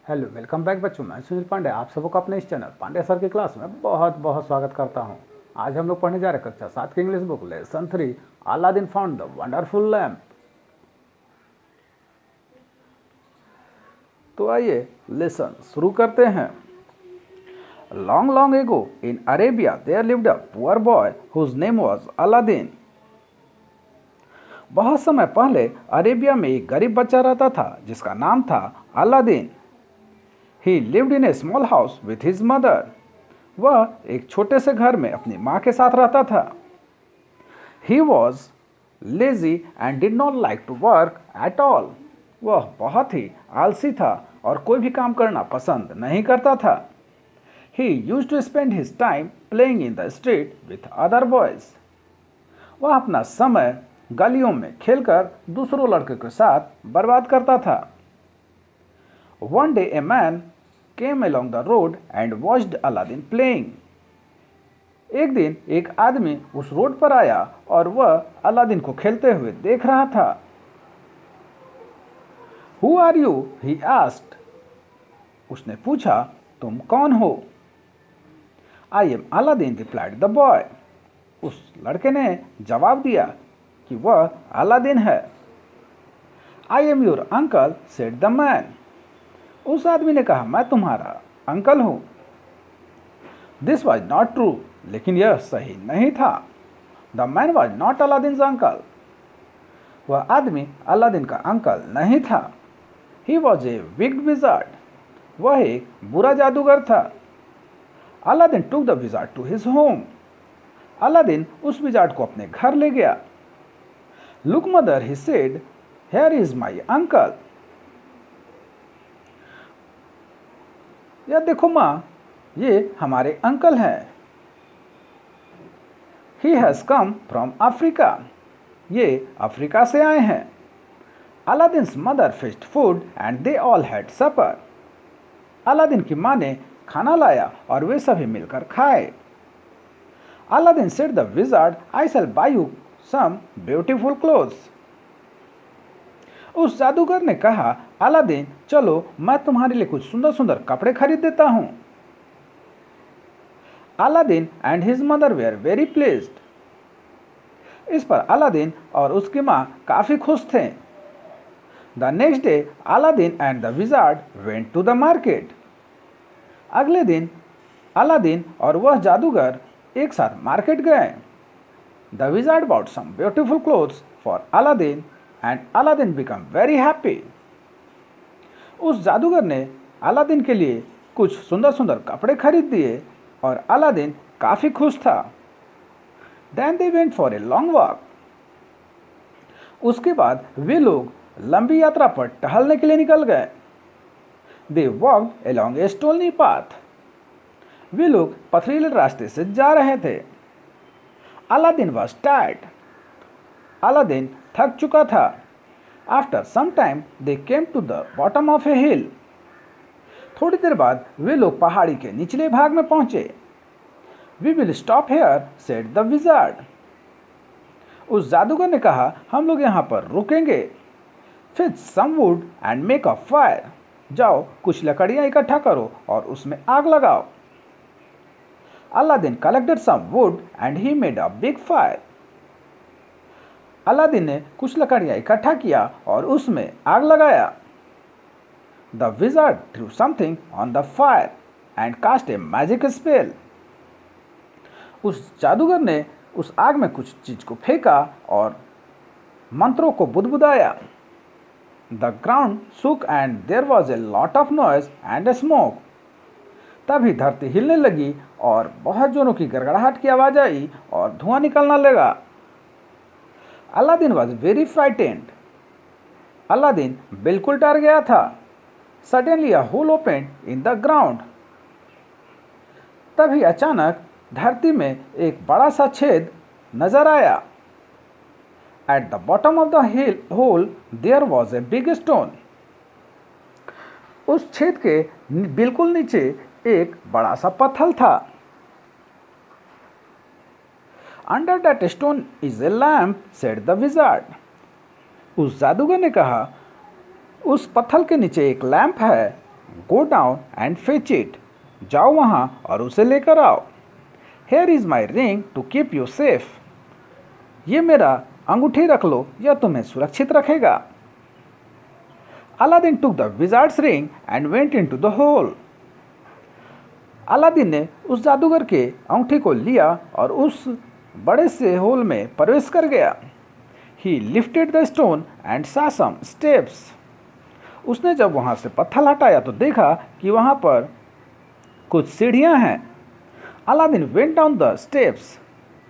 Hello welcome back बच्चों, मैं सुनील पांडे आप सबको अपने इस चैनल पांडे सर की क्लास में बहुत बहुत स्वागत करता हूं। आज हम लोग पढ़ने जा रहे हैं कक्षा 7 की English book lesson 3 Aladdin found the wonderful lamp. तो आइए लेसन शुरू करते हैं। Long long ago in Arabia there lived a poor boy whose name was Aladdin. बहुत समय पहले अरेबिया में एक गरीब बच्चा रहता था जिसका नाम था Aladdin. He lived in a small house with his mother. वह एक छोटे से घर में अपनी माँ के साथ रहता था। He was lazy and did not like to work at all. वह बहुत ही आलसी था और कोई भी काम करना पसंद नहीं करता था। He used to spend his time playing in the street with other boys. वह अपना समय गलियों में खेलकर दूसरों लड़कों के साथ बर्बाद करता था। One day a man came along the road and watched Aladdin playing. एक दिन एक आदमी उस रोड पर आया और वह अलादीन को खेलते हुए देख रहा था। Who are you? He asked. उसने पूछा, तुम कौन हो? I am Aladdin, replied the boy. उस लड़के ने जवाब दिया कि वह अलादीन है। I am your uncle, said the man. उस आदमी ने कहा, मैं तुम्हारा अंकल हूं। दिस वॉज नॉट ट्रू, लेकिन यह सही नहीं था। The man was not Aladdin's uncle. वह आदमी अलादीन का अंकल नहीं था। He was a wicked wizard. वह एक बुरा जादूगर था। Aladdin took the wizard to his home. Aladdin उस विजार्ड को अपने घर ले गया। Look mother, he said, here is my uncle. यह देखो माँ, ये हमारे अंकल हैं। He has come from Africa. ये अफ्रीका से आए हैं। Aladdin's mother fetched food and they all had supper. Aladdin की माँ ने खाना लाया और वे सभी मिलकर खाए। Aladdin said the wizard, I shall buy you some beautiful clothes. उस जादूगर ने कहा, अलादीन चलो मैं तुम्हारे लिए कुछ सुंदर सुंदर कपड़े खरीद देता हूं। Aladdin and his mother were very pleased. इस पर अलादीन और उसकी मां काफी खुश थे। The next day Aladdin and the wizard went to the market. अगले दिन अलादीन और वह जादूगर एक साथ मार्केट गए। The wizard bought some beautiful clothes for Aladdin and Aladdin become very happy. उस जादूगर ने अलादीन के लिए कुछ सुंदर सुंदर कपड़े खरीद दिए और अलादीन काफी खुश था। Then they went for a long walk. उसके बाद वे लोग लंबी यात्रा पर टहलने के लिए निकल गए। दे वॉक्ड अलोंग ए स्टोनी पाथ। वे लोग पथरीले रास्ते से जा रहे थे। Aladdin was tired. अलादीन थक चुका था। After some time they came to the bottom of a hill. थोड़ी देर बाद वे लोग पहाड़ी के निचले भाग में पहुंचे। We will stop here, said the wizard. उस जादूगर ने कहा, हम लोग यहाँ पर रुकेंगे। Fetch some wood and make a fire. जाओ कुछ लकड़ियाँ इकट्ठा करो और उसमें आग लगाओ। Aladdin collected some wood and he made a big fire. Aladdin ने कुछ लकड़ियाँ इकट्ठा किया और उसमें आग लगाया। The wizard threw something on the fire and cast a magic spell. उस जादूगर ने उस आग में कुछ चीज को फेंका और मंत्रों को बुदबुदाया। The ground shook and there was a lot of noise and smoke. तभी धरती हिलने लगी और बहुत जोरों की गड़गड़ाहट की आवाज आई और धुआं निकलने लगा। Aladdin was very frightened. Aladdin बिल्कुल डर गया था। Suddenly a hole opened in the ground. तभी अचानक धरती में एक बड़ा सा छेद नजर आया। At the bottom of the hole there was a big stone. उस छेद के बिल्कुल नीचे एक बड़ा सा पत्थर था। Under that stone is a lamp, said the wizard. उस जादूगर ने कहा, उस पत्थर के नीचे एक लैंप है। Go down and fetch it, जाओ वहाँ और उसे लेकर आओ। Here is my ring to keep you safe, ये मेरा अंगूठी रख लो, यह तुम्हें सुरक्षित रखेगा। Aladdin took the wizard's ring and went into the hole, Aladdin ने उस जादूगर के अंगूठी को लिया और उस बड़े से होल में प्रवेश कर गया। ही लिफ्टेड द स्टोन एंड सा सम स्टेप्स, उसने जब वहाँ से पत्थर हटाया तो देखा कि वहाँ पर कुछ सीढ़ियाँ हैं। Aladdin went down the steps,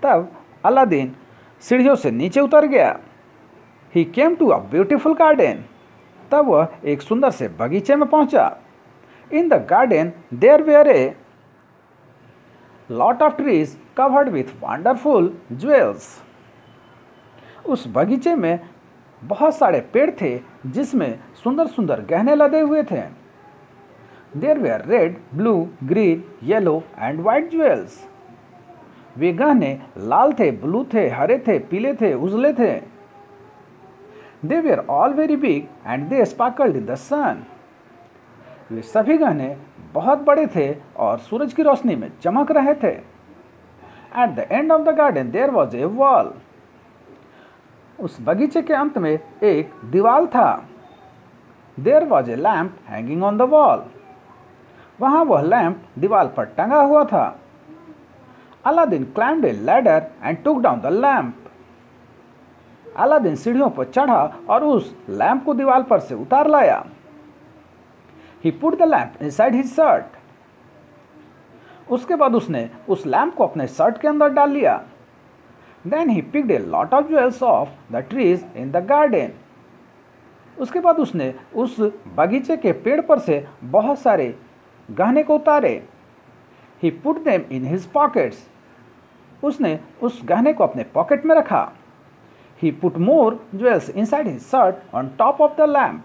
तब अलादीन सीढ़ियों से नीचे उतर गया। He came to a beautiful garden, तब वह एक सुंदर से बगीचे में पहुंचा। In the garden there were a lot of trees covered with wonderful jewels, उस बगीचे में बहुत सारे पेड़ थे जिसमें सुंदर सुंदर गहने लदे हुए थे। There were red, blue, green, yellow and white jewels, वे गहने लाल थे, ब्लू थे, हरे थे, पीले थे, उजले थे। They were all very big and they sparkled in the sun, वे सभी गहने बहुत बड़े थे और सूरज की रोशनी में चमक रहे थे। At the end of the garden there was a wall, उस बगीचे के अंत में एक दीवाल था। There was a lamp hanging on the wall, वहाँ वह लैम्प दीवाल पर टंगा हुआ था। Aladdin climbed a ladder and took down the lamp, Aladdin सीढ़ियों पर चढ़ा और उस लैम्प को दीवार पर से उतार लाया। He put the lamp inside his shirt, उसके बाद उसने उस लैम्प को अपने शर्ट के अंदर डाल लिया। Then he picked a lot of jewels off the trees in the garden, उसके बाद उसने उस बगीचे के पेड़ पर से बहुत सारे गहने को उतारे। He put them in his pockets, उसने उस गहने को अपने पॉकेट में रखा। He put more jewels inside his shirt on top of the lamp,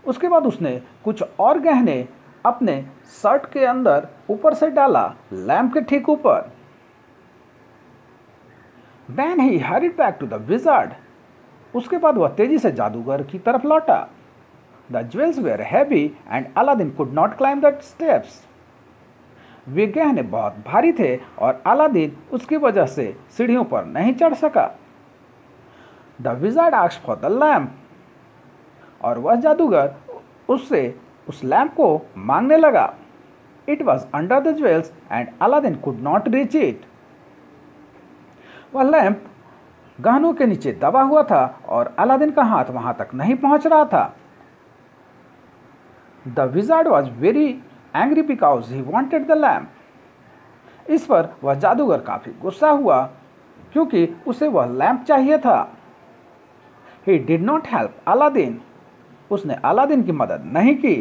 उसके बाद उसने कुछ और गहने अपने शर्ट के अंदर ऊपर से डाला, लैम्प के ठीक ऊपर। Then he hurried back to the wizard, उसके बाद वह तेजी से जादूगर की तरफ लौटा। The jewels were heavy and Aladdin could not climb the steps, वे गहने बहुत भारी थे और अलादीन उसकी वजह से सीढ़ियों पर नहीं चढ़ सका। The wizard asked for the lamp, और वह जादूगर उससे उस लैम्प को मांगने लगा। It was under the jewels and Aladdin could not reach it, वह लैंप गहनों के नीचे दबा हुआ था और अलादीन का हाथ वहां तक नहीं पहुंच रहा था। The wizard was very angry because he wanted the lamp, इस पर वह जादूगर काफी गुस्सा हुआ क्योंकि उसे वह लैंप चाहिए था। He did not help Aladdin, उसने अलादीन की मदद नहीं की।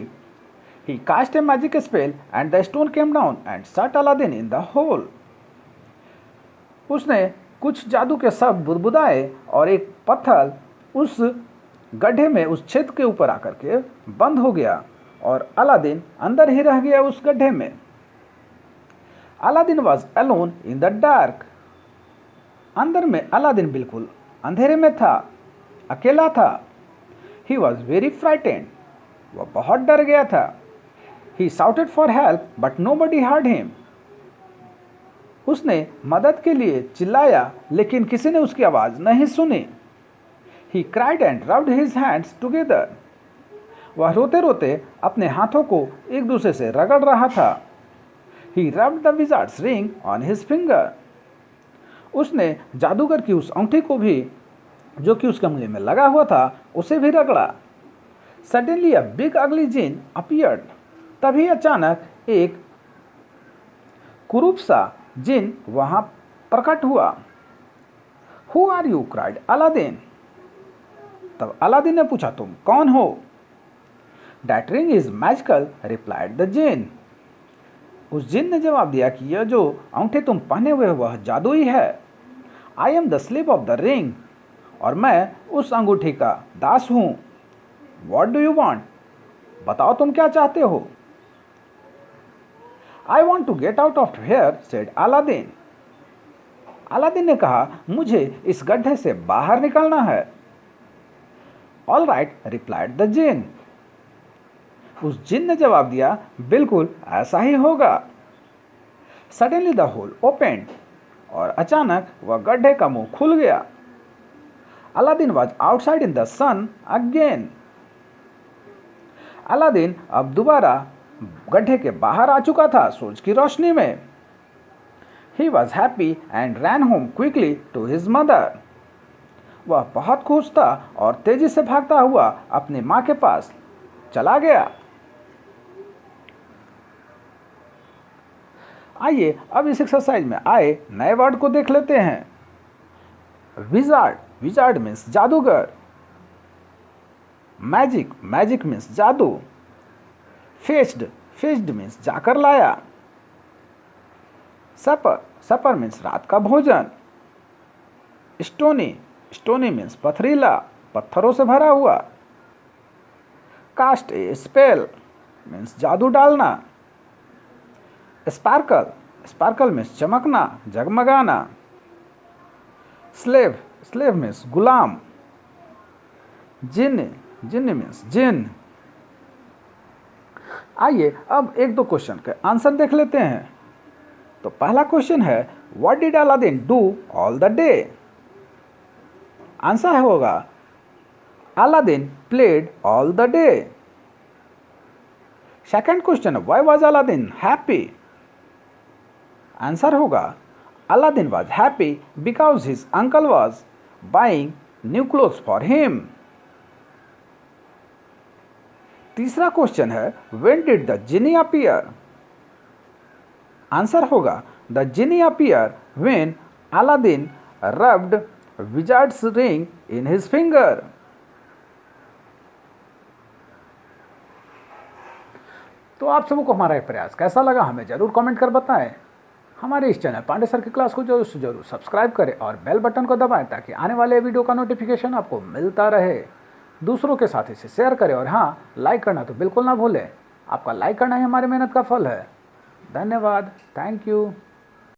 He cast a magic spell and the stone came down and shut Aladdin in the hole, उसने कुछ जादू के शब्द बुदबुदाए और एक पत्थर उस गड्ढे में, उस छेद के ऊपर आकर के बंद हो गया और अलादीन अंदर ही रह गया उस गड्ढे में। Aladdin was alone in the dark, अंदर में अलादीन बिल्कुल अंधेरे में था, अकेला था। ही वॉज वेरी फ्राइटेंड, वह बहुत डर गया था। He shouted for help but nobody heard him, उसने मदद के लिए चिल्लाया लेकिन किसी ने उसकी आवाज़ नहीं सुनी। He cried and rubbed his hands together, वह रोते रोते अपने हाथों को एक दूसरे से रगड़ रहा था। He rubbed the wizard's ring on his finger, उसने जादूगर की उस अंगूठी को भी जो कि उसके उंगली में लगा हुआ था उसे भी रगड़ा। सडनली अ बिग अगली जिन अपीयर्ड, तभी अचानक एक कुरूप सा जिन वहां प्रकट हुआ। Who are you? Cried Aladdin, तब अलादीन ने पूछा तुम कौन हो? That ring is magical, replied the jinn, उस जिन ने जवाब दिया कि यह जो अंगूठी तुम पहने हुए वह जादुई है। I am the slave of the ring, और मैं उस अंगूठी का दास हूं। वॉट डू यू वॉन्ट, बताओ तुम क्या चाहते हो? I want to get out of here, said Aladdin, Aladdin ने कहा मुझे इस गड्ढे से बाहर निकलना है। All right, replied the jinn, उस जिन ने जवाब दिया, बिल्कुल ऐसा ही होगा। सडनली द होल ओपेंड, और अचानक वह गड्ढे का मुंह खुल गया। Aladdin was outside in the sun again. Aladdin अब दोबारा गड्ढे के बाहर आ चुका था सूरज की रोशनी में। He was happy and ran home quickly to his mother. वह बहुत खुश था और तेजी से भागता हुआ अपनी माँ के पास चला गया। आइए अब इस एक्सरसाइज में आए नए वर्ड को देख लेते हैं। विजार्ड, विजार्ड मीन्स जादूगर। मैजिक, मैजिक मीन्स जादू। फेस्ड, फेस्ड मीन्स जाकर लाया। सपर, सपर मीन्स रात का भोजन। स्टोनी, स्टोनी मीन्स पथरीला, पत्थरों से भरा हुआ। कास्ट ए स्पेल मीन्स जादू डालना। स्पार्कल, स्पार्कल मीन्स चमकना, जगमगाना। स्लेव, स्लेव मीन्स गुलाम। जिन्न, जिन्न मीन्स जिन। आइए अब एक दो क्वेश्चन के आंसर देख लेते हैं। तो पहला क्वेश्चन है, what did Aladdin do all the day? Answer होगा, Aladdin played all the day. Second question, why was Aladdin happy? Answer होगा, Aladdin was happy because his uncle was buying new clothes for him. तीसरा question है, when did the genie appear? Answer होगा, the genie appear when Aladdin rubbed wizard's ring in his finger. तो आप सबको हमारा ये प्रयास कैसा लगा हमें जरूर कमेंट कर बताएं। हमारे इस चैनल पांडे सर की क्लास को जरूर से जरूर सब्सक्राइब करें और बेल बटन को दबाएं ताकि आने वाले वीडियो का नोटिफिकेशन आपको मिलता रहे। दूसरों के साथ इसे शेयर करें और हाँ, लाइक करना तो बिल्कुल ना भूलें। आपका लाइक करना ही हमारी मेहनत का फल है। धन्यवाद, थैंक यू।